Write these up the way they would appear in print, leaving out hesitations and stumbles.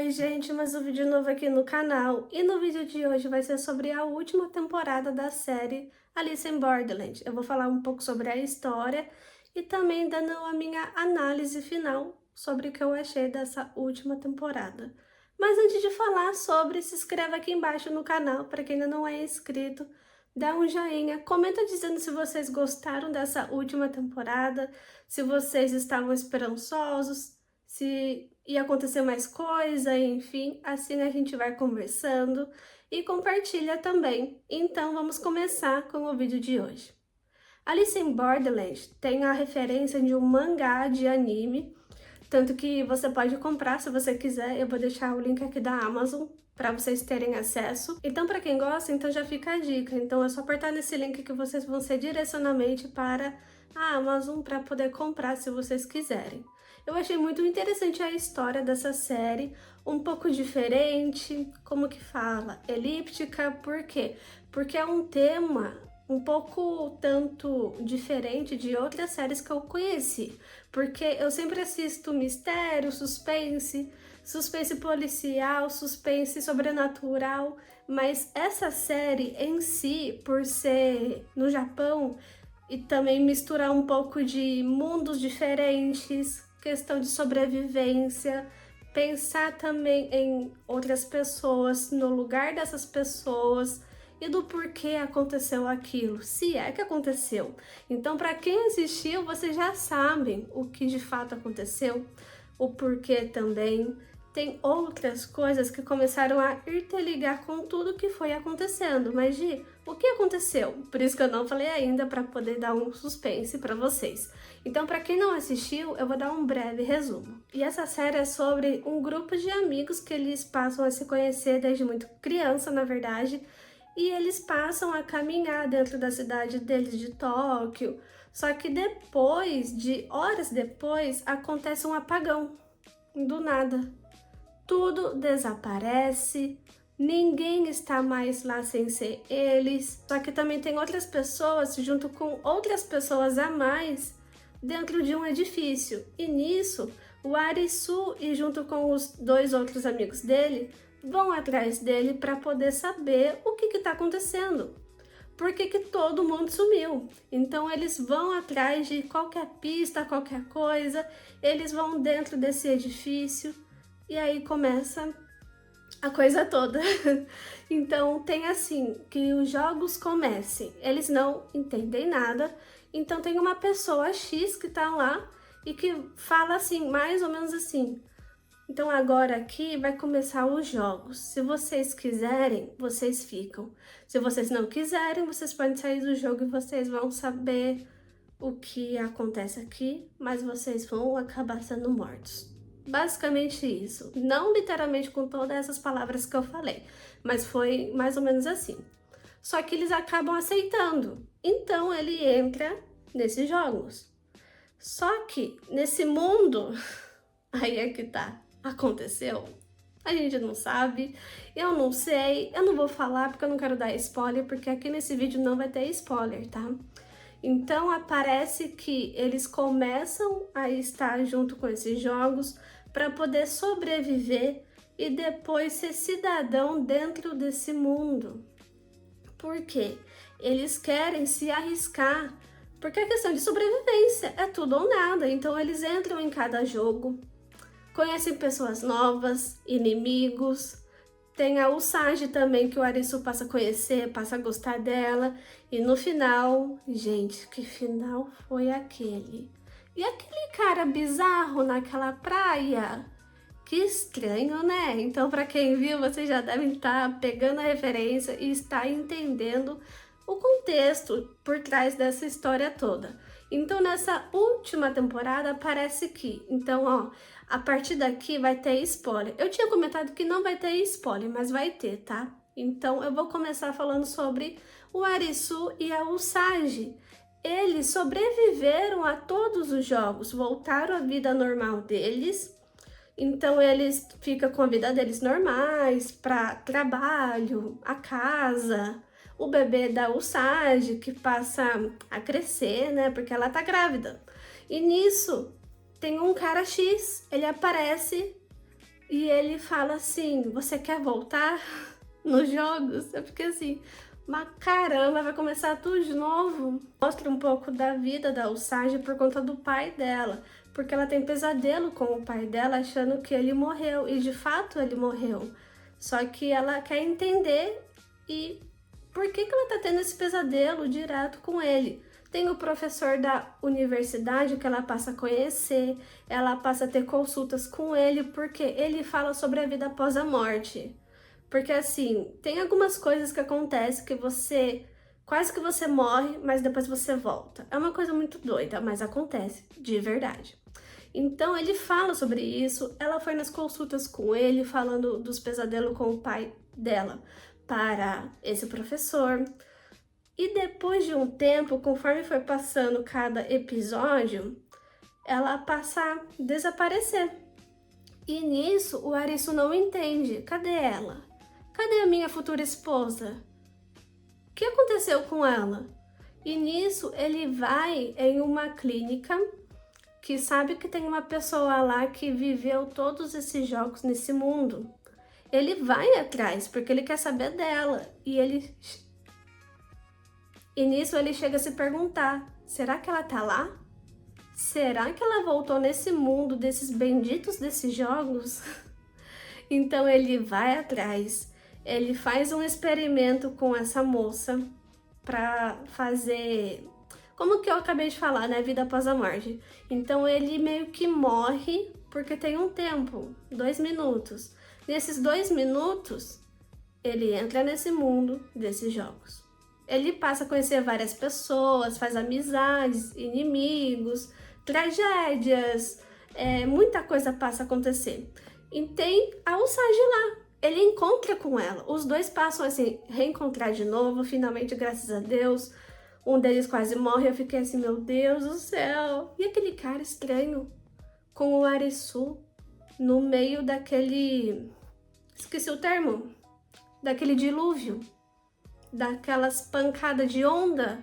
Oi gente, mais um vídeo novo aqui no canal e no vídeo de hoje vai ser sobre a última temporada da série Alice in Borderland. Eu vou falar um pouco sobre a história e também dando a minha análise final sobre o que eu achei dessa última temporada. Mas antes de falar sobre, se inscreva aqui embaixo no canal para quem ainda não é inscrito, dá um joinha, comenta dizendo se vocês gostaram dessa última temporada, se vocês estavam esperançosos, se ia acontecer mais coisa, enfim, assim a gente vai conversando e compartilha também. Então vamos começar com o vídeo de hoje. Alice in Borderland tem a referência de um mangá de anime, tanto que você pode comprar se você quiser, eu vou deixar o link aqui da Amazon para vocês terem acesso. Então, para quem gosta, então já fica a dica. Então é só apertar nesse link que vocês vão ser direcionamente para a Amazon para poder comprar se vocês quiserem. Eu achei muito interessante a história dessa série, um pouco diferente, como que fala? Elíptica, por quê? Porque é um tema um pouco tanto diferente de outras séries que eu conheci, porque eu sempre assisto mistério, suspense, suspense policial, suspense sobrenatural, mas essa série em si, por ser no Japão e também misturar um pouco de mundos diferentes, questão de sobrevivência, pensar também em outras pessoas, no lugar dessas pessoas e do porquê aconteceu aquilo, se é que aconteceu. Então, para quem assistiu, vocês já sabem o que de fato aconteceu, o porquê também. Tem outras coisas que começaram a interligar com tudo que foi acontecendo. Mas, Gi, o que aconteceu? Por isso que eu não falei ainda, para poder dar um suspense para vocês. Então, para quem não assistiu, eu vou dar um breve resumo. E essa série é sobre um grupo de amigos que eles passam a se conhecer desde muito criança, na verdade, e eles passam a caminhar dentro da cidade deles de Tóquio. Só que horas depois, acontece um apagão, do nada. Tudo desaparece, ninguém está mais lá sem ser eles. Só que também tem outras pessoas, junto com outras pessoas a mais, dentro de um edifício. E nisso, o Arisu e junto com os dois outros amigos dele, vão atrás dele para poder saber o que está acontecendo. Por que todo mundo sumiu? Então eles vão atrás de qualquer pista, qualquer coisa, eles vão dentro desse edifício e aí começa a coisa toda. Então tem assim, que os jogos comecem, eles não entendem nada, então tem uma pessoa X que tá lá e que fala assim, mais ou menos assim: então agora aqui vai começar os jogos. Se vocês quiserem, vocês ficam. Se vocês não quiserem, vocês podem sair do jogo e vocês vão saber o que acontece aqui, mas vocês vão acabar sendo mortos. Basicamente isso. Não literalmente com todas essas palavras que eu falei, mas foi mais ou menos assim. Só que eles acabam aceitando. Então ele entra nesses jogos. Só que nesse mundo, aí é que tá. Aconteceu? A gente não sabe, eu não sei, eu não vou falar porque eu não quero dar spoiler, porque aqui nesse vídeo não vai ter spoiler, tá? Então aparece que eles começam a estar junto com esses jogos para poder sobreviver e depois ser cidadão dentro desse mundo. Por quê? Eles querem se arriscar, porque é questão de sobrevivência, é tudo ou nada, então eles entram em cada jogo, conhecem pessoas novas, inimigos. Tem a Usagi também, que o Arisu passa a conhecer, passa a gostar dela. E no final, gente, que final foi aquele? E aquele cara bizarro naquela praia? Que estranho, né? Então, para quem viu, vocês já devem estar pegando a referência e estar entendendo o contexto por trás dessa história toda. Então, nessa última temporada, parece que... Então, ó, a partir daqui vai ter spoiler. Eu tinha comentado que não vai ter spoiler, mas vai ter, tá? Então, eu vou começar falando sobre o Arisu e a Usagi. Eles sobreviveram a todos os jogos, voltaram à vida normal deles. Então, eles ficam com a vida deles normais, para trabalho, a casa, o bebê da Usagi, que passa a crescer, né? Porque ela tá grávida. E nisso, tem um cara X, ele aparece E ele fala assim, você quer voltar nos jogos? Eu fiquei assim, mas caramba, vai começar tudo de novo? Mostra um pouco da vida da Usagi por conta do pai dela, porque ela tem pesadelo com o pai dela achando que ele morreu, e de fato ele morreu. Só que ela quer entender e por que ela tá tendo esse pesadelo direto com ele. Tem o professor da universidade que ela passa a conhecer, ela passa a ter consultas com ele, porque ele fala sobre a vida após a morte. Porque assim, tem algumas coisas que acontecem que você, quase que você morre, mas depois você volta. É uma coisa muito doida, mas acontece, de verdade. Então ele fala sobre isso, ela foi nas consultas com ele, falando dos pesadelos com o pai dela para esse professor. E depois de um tempo, conforme foi passando cada episódio, ela passa a desaparecer. E nisso o Arisu não entende. Cadê ela? Cadê a minha futura esposa? O que aconteceu com ela? E nisso ele vai em uma clínica que sabe que tem uma pessoa lá que viveu todos esses jogos nesse mundo. Ele vai atrás porque ele quer saber dela. E nisso ele chega a se perguntar, será que ela tá lá? Será que ela voltou nesse mundo desses benditos desses jogos? Então ele vai atrás, ele faz um experimento com essa moça para fazer, como que eu acabei de falar, né, vida após a morte. Então ele meio que morre porque tem um tempo, 2 minutos. Nesses 2 minutos, ele entra nesse mundo desses jogos. Ele passa a conhecer várias pessoas, faz amizades, inimigos, tragédias, muita coisa passa a acontecer. E tem a Usagi lá, ele encontra com ela, os dois passam assim, reencontrar de novo, finalmente, graças a Deus. Um deles quase morre, eu fiquei assim, meu Deus do céu. E aquele cara estranho, com o Arisu, no meio daquele, esqueci o termo, daquele dilúvio, daquelas pancadas de onda.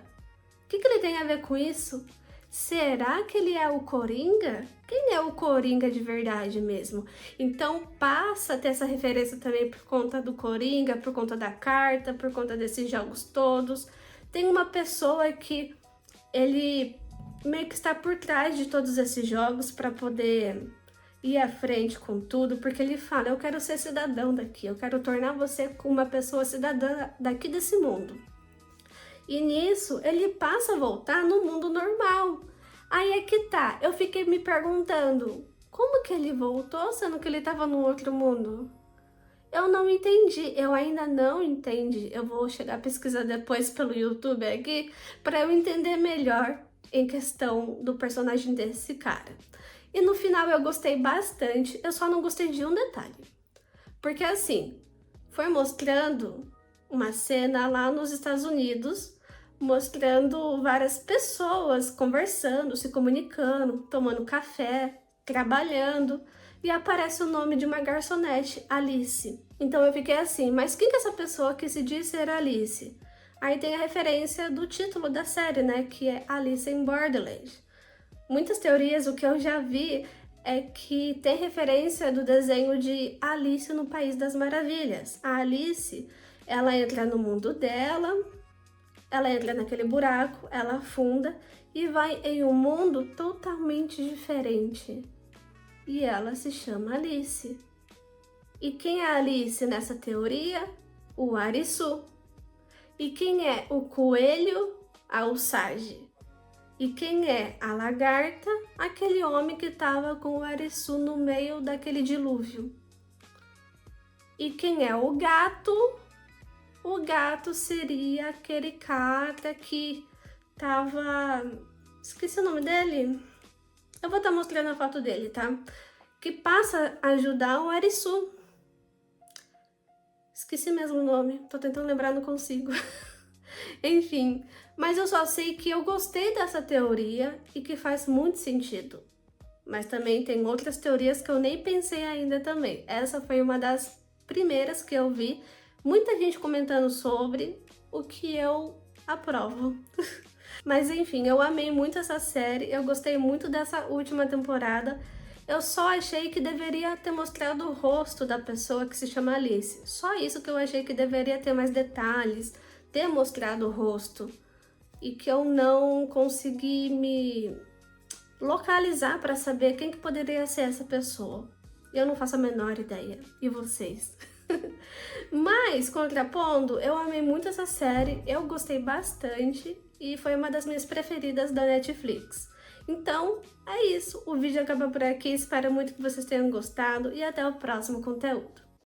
O que ele tem a ver com isso? Será que ele é o Coringa? Quem é o Coringa de verdade mesmo? Então passa a ter essa referência também por conta do Coringa, por conta da carta, por conta desses jogos todos. Tem uma pessoa que ele meio que está por trás de todos esses jogos para poder ir à frente com tudo, porque ele fala, eu quero ser cidadão daqui, eu quero tornar você uma pessoa cidadã daqui desse mundo. E nisso, ele passa a voltar no mundo normal. Aí é que tá, eu fiquei me perguntando, como que ele voltou sendo que ele estava no outro mundo? Eu não entendi, eu ainda não entendi. Eu vou chegar a pesquisar depois pelo YouTube aqui, para eu entender melhor em questão do personagem desse cara. E no final eu gostei bastante, eu só não gostei de um detalhe. Porque assim, foi mostrando uma cena lá nos Estados Unidos, mostrando várias pessoas conversando, se comunicando, tomando café, trabalhando, e aparece o nome de uma garçonete, Alice. Então eu fiquei assim, mas quem que é essa pessoa que se diz ser Alice? Aí tem a referência do título da série, né, que é Alice in Borderland. Muitas teorias, o que eu já vi é que tem referência do desenho de Alice no País das Maravilhas. A Alice, ela entra no mundo dela, ela entra naquele buraco, ela afunda e vai em um mundo totalmente diferente. E ela se chama Alice. E quem é a Alice nessa teoria? O Arisu. E quem é o coelho? A Usagi. E quem é a lagarta? Aquele homem que estava com o Arisu no meio daquele dilúvio. E quem é o gato? O gato seria aquele cara que tava... Esqueci o nome dele? Eu vou estar mostrando a foto dele, tá? Que passa a ajudar o Arisu. Esqueci mesmo o nome, tô tentando lembrar, não consigo. Enfim, mas eu só sei que eu gostei dessa teoria e que faz muito sentido. Mas também tem outras teorias que eu nem pensei ainda também. Essa foi uma das primeiras que eu vi. Muita gente comentando sobre, o que eu aprovo. Mas enfim, eu amei muito essa série, eu gostei muito dessa última temporada. Eu só achei que deveria ter mostrado o rosto da pessoa que se chama Alice. Só isso que eu achei que deveria ter mais detalhes, ter mostrado o rosto. E que eu não consegui me localizar para saber quem que poderia ser essa pessoa. Eu não faço a menor ideia. E vocês? Mas, contrapondo, eu amei muito essa série, eu gostei bastante e foi uma das minhas preferidas da Netflix. Então, é isso. O vídeo acaba por aqui. Espero muito que vocês tenham gostado e até o próximo conteúdo.